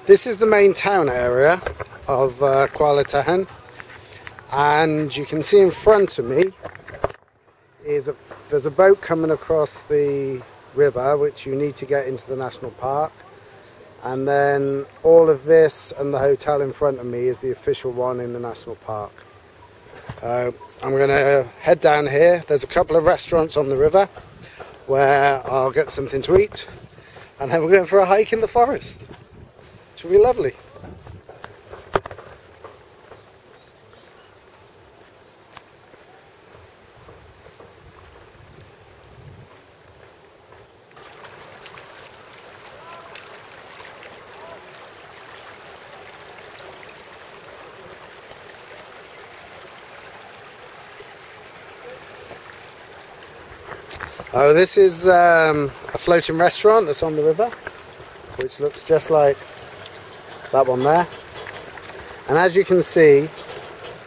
This is the main town area of Kuala Tahan, and you can see in front of me there's a boat coming across the river which you need to get into the national park, and then all of this and the hotel in front of me is the official one in the national park. I'm going to head down here. There's a couple of restaurants on the river where I'll get something to eat, and then we're going for a hike in the forest. Should be lovely. Oh, this is a floating restaurant that's on the river, which looks just like that one there. And as you can see,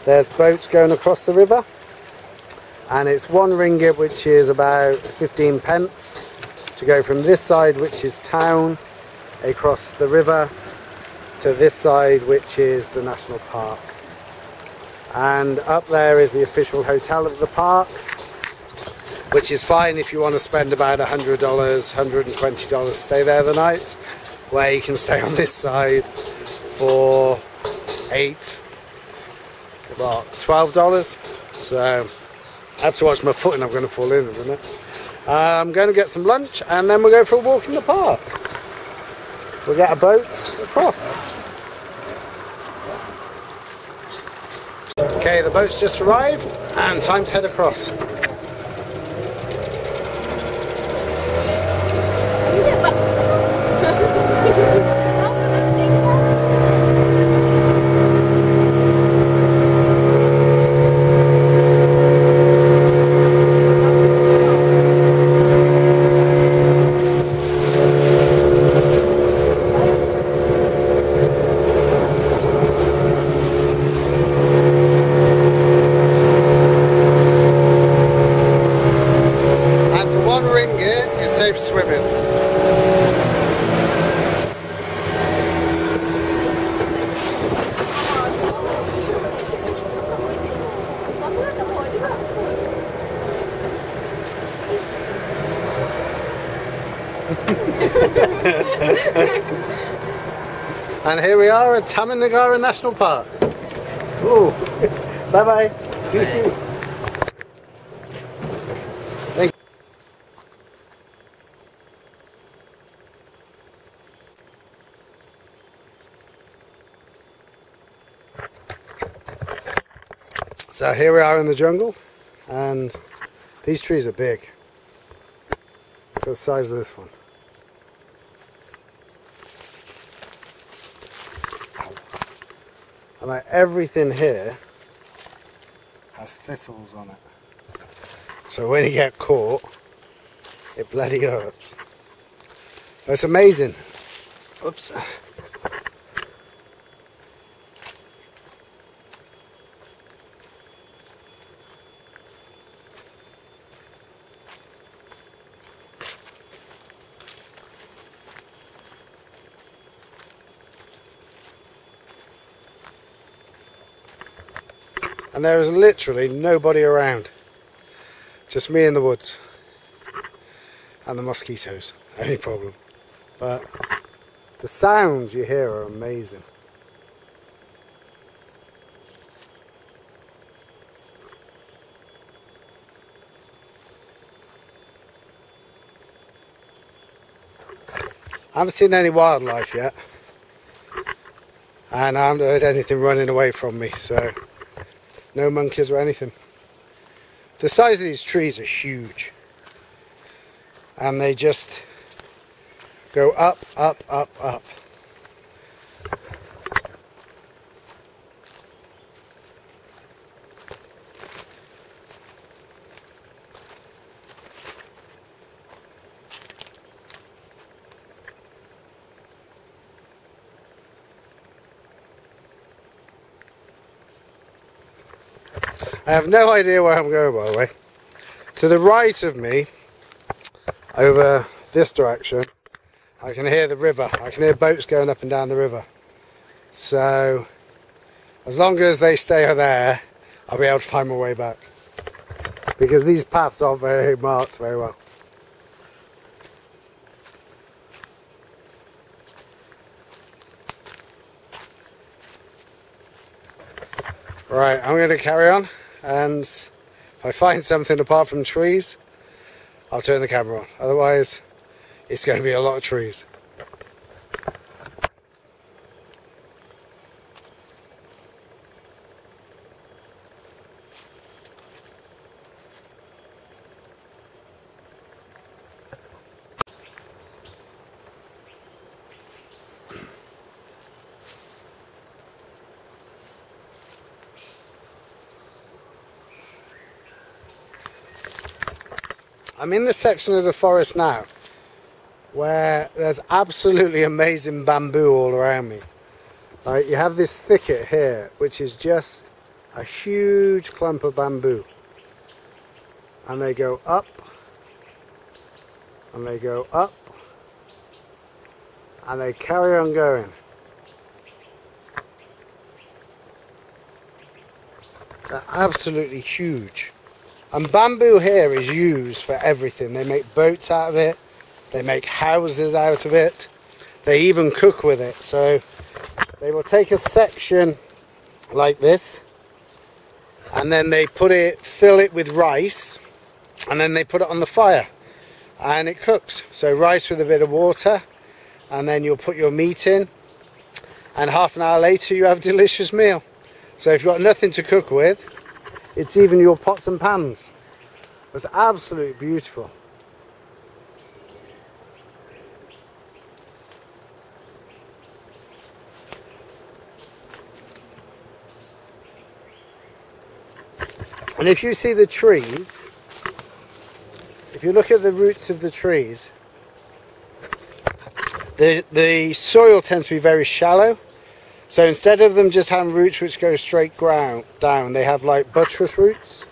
there's boats going across the river, and it's 1 ringgit, which is about 15 pence, to go from this side, which is town, across the river to this side, which is the national park. And up there is the official hotel of the park, which is fine if you want to spend about $100, $120 stay there the night, where you can stay on this side for $12. So I have to watch my foot and I'm going to fall in a minute. I'm going to get some lunch and then we'll go for a walk in the park. We'll get a boat across. Okay, the boat's just arrived and time to head across. Swimming. And here we are at Taman Negara National Park. Ooh, bye bye. Thank you. So here we are in the jungle, and these trees are big. Look at the size of this one. And like everything here has thistles on it. So when you get caught, it bloody hurts. It's amazing. Oops. And there is literally nobody around. Just me in the woods. And the mosquitoes. Only problem. But the sounds you hear are amazing. I haven't seen any wildlife yet. And I haven't heard anything running away from me, so no monkeys or anything. The size of these trees are huge. And they just go up, up, up, up. I have no idea where I'm going, by the way. To the right of me, over this direction, I can hear the river. I can hear boats going up and down the river. So as long as they stay there, I'll be able to find my way back. Because these paths aren't very marked very well. Right, I'm going to carry on, and if I find something apart from trees, I'll turn the camera on. Otherwise, it's going to be a lot of trees. I'm in the section of the forest now where there's absolutely amazing bamboo all around me. Like, you have this thicket here which is just a huge clump of bamboo, and they go up and they go up and they carry on going. They're absolutely huge. And bamboo here is used for everything. They make boats out of it, they make houses out of it, they even cook with it. So they will take a section like this, and then they fill it with rice, and then they put it on the fire and it cooks. So rice with a bit of water, and then you'll put your meat in, and half an hour later you have a delicious meal. So if you've got nothing to cook with, it's even your pots and pans. It's absolutely beautiful. And if you see the trees, if you look at the roots of the trees, the soil tends to be very shallow. So instead of them just having roots which go straight down, they have like buttress roots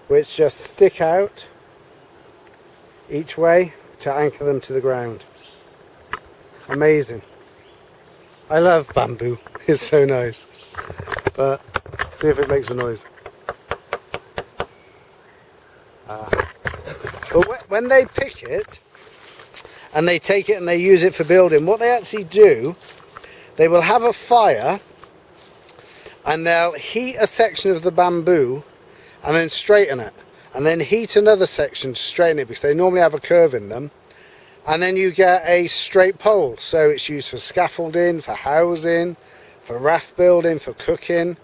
which just stick out each way to anchor them to the ground. Amazing. I love bamboo. It's so nice. But see if it makes a noise. But when they pick it and they take it and they use it for building, what they actually do, they will have a fire and they'll heat a section of the bamboo and then straighten it, and then heat another section to straighten it, because they normally have a curve in them, and then you get a straight pole. So it's used for scaffolding, for housing, for raft building, for cooking.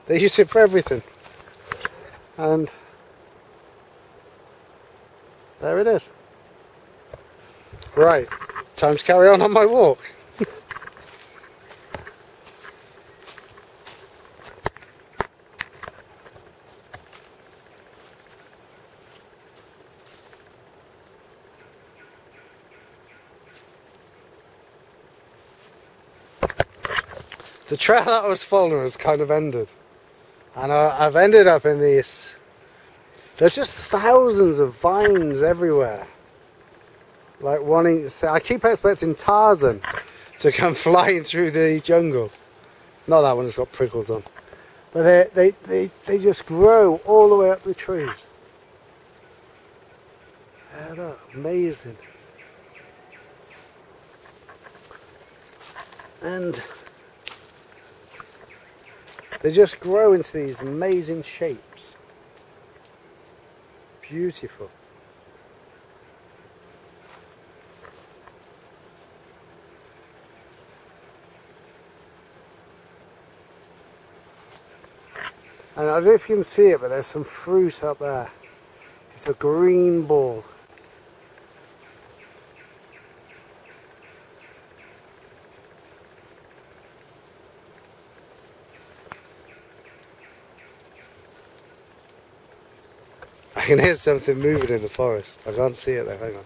They use it for everything. And there it is. Right, time to carry on my walk. The trail that I was following has kind of ended, and I've ended up in this. There's just thousands of vines everywhere. Like wanting, I keep expecting Tarzan to come flying through the jungle. Not that one, it's got prickles on. But they just grow all the way up the trees. Yeah, look, amazing. And they just grow into these amazing shapes. Beautiful. And I don't know if you can see it, but there's some fruit up there. It's a green ball. I can hear something moving in the forest. I can't see it though, hang on.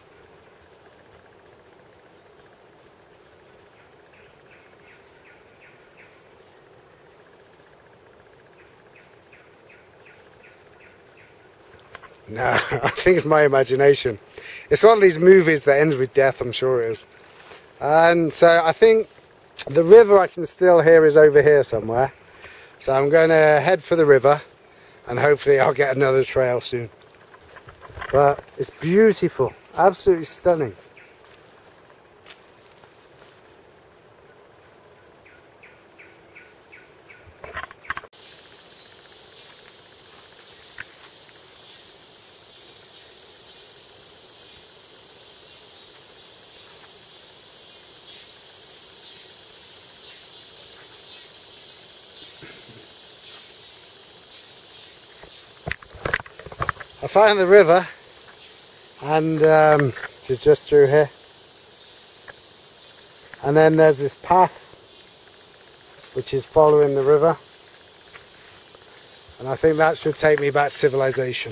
No, I think it's my imagination. It's one of these movies that ends with death, I'm sure it is. And so I think the river I can still hear is over here somewhere. So I'm going to head for the river and hopefully I'll get another trail soon. But it's beautiful, absolutely stunning. I found the river and it's just through here. And then there's this path which is following the river. And I think that should take me back to civilization.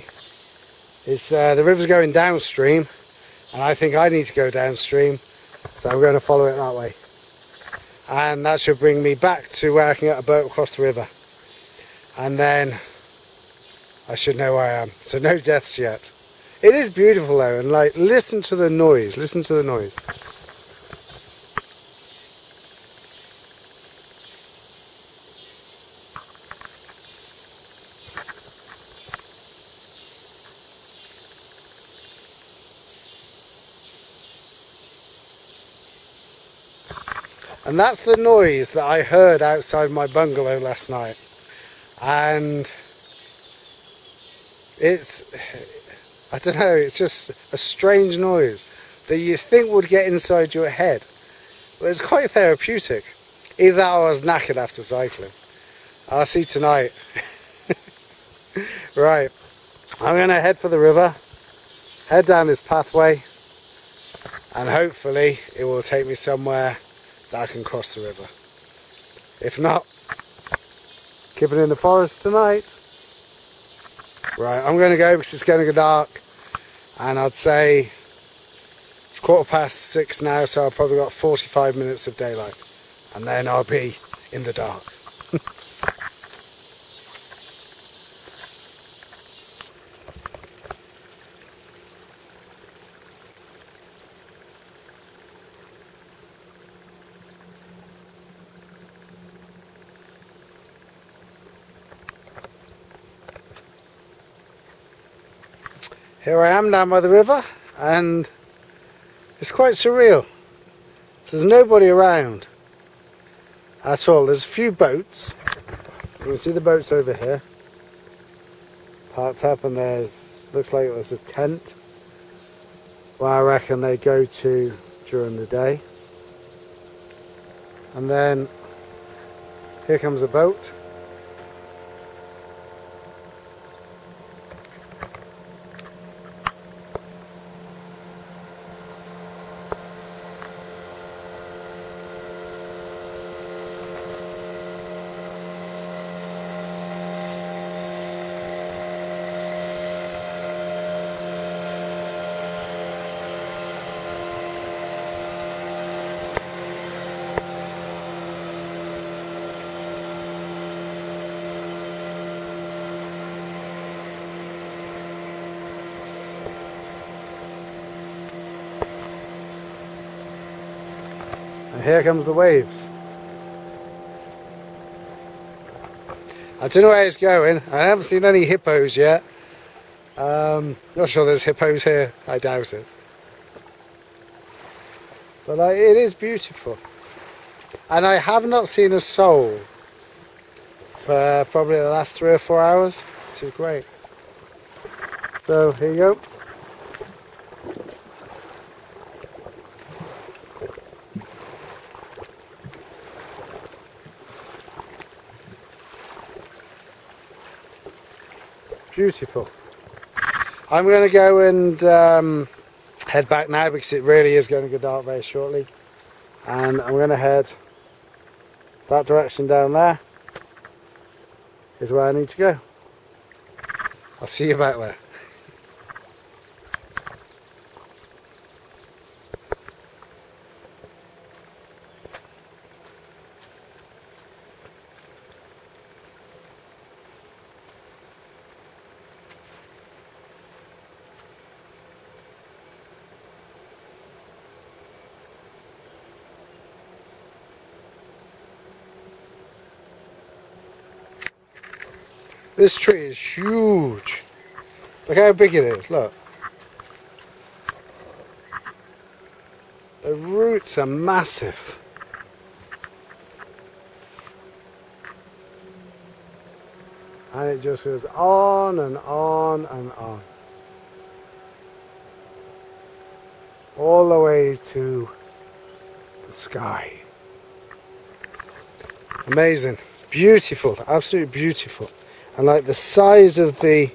It's, the river's going downstream and I think I need to go downstream. So I'm going to follow it that way. And that should bring me back to where I can get a boat across the river. And then I should know where I am. So no deaths yet. It is beautiful though, and like, listen to the noise, listen to the noise. And that's the noise that I heard outside my bungalow last night. And it's, I don't know, it's just a strange noise that you think would get inside your head. But it's quite therapeutic. Either that or I was knackered after cycling. I'll see tonight. Right, I'm going to head for the river, head down this pathway, and hopefully it will take me somewhere that I can cross the river. If not, keep it in the forest tonight. Right, I'm going to go because it's going to get dark, and I'd say it's 6:15 now, so I've probably got 45 minutes of daylight, and then I'll be in the dark. Here I am down by the river, and it's quite surreal. There's nobody around at all. There's a few boats. You can see the boats over here, parked up, and looks like there's a tent where I reckon they go to during the day. And then here comes a boat. And here comes the waves. I don't know where it's going. I haven't seen any hippos yet. Not sure there's hippos here. I doubt it. But it is beautiful. And I have not seen a soul for probably the last 3 or 4 hours, which is great. So here you go. Beautiful. I'm going to go and head back now because it really is going to get dark very shortly. And I'm going to head that direction down there is where I need to go. I'll see you back there. This tree is huge. Look how big it is, look. The roots are massive. And it just goes on and on and on. All the way to the sky. Amazing. Beautiful. Absolutely beautiful. And like the size of the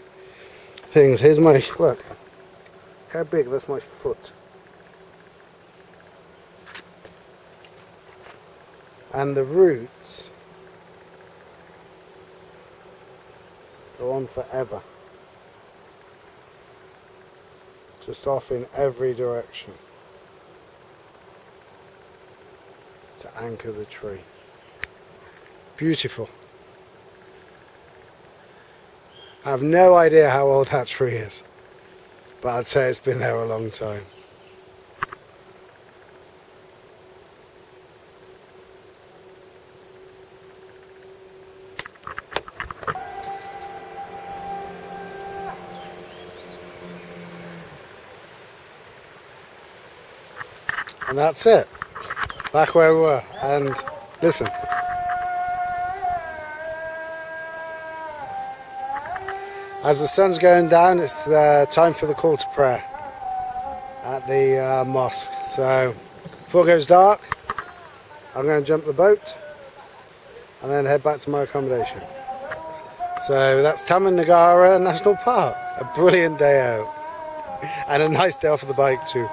things. Here's my, look. How big? That's my foot. And the roots go on forever. Just off in every direction to anchor the tree. Beautiful. I have no idea how old that tree is, but I'd say it's been there a long time. And that's it. Back where we were. And listen. As the sun's going down, it's time for the call to prayer at the mosque. So before it goes dark, I'm going to jump the boat and then head back to my accommodation. So that's Taman Negara National Park. A brilliant day out. And a nice day off of the bike too.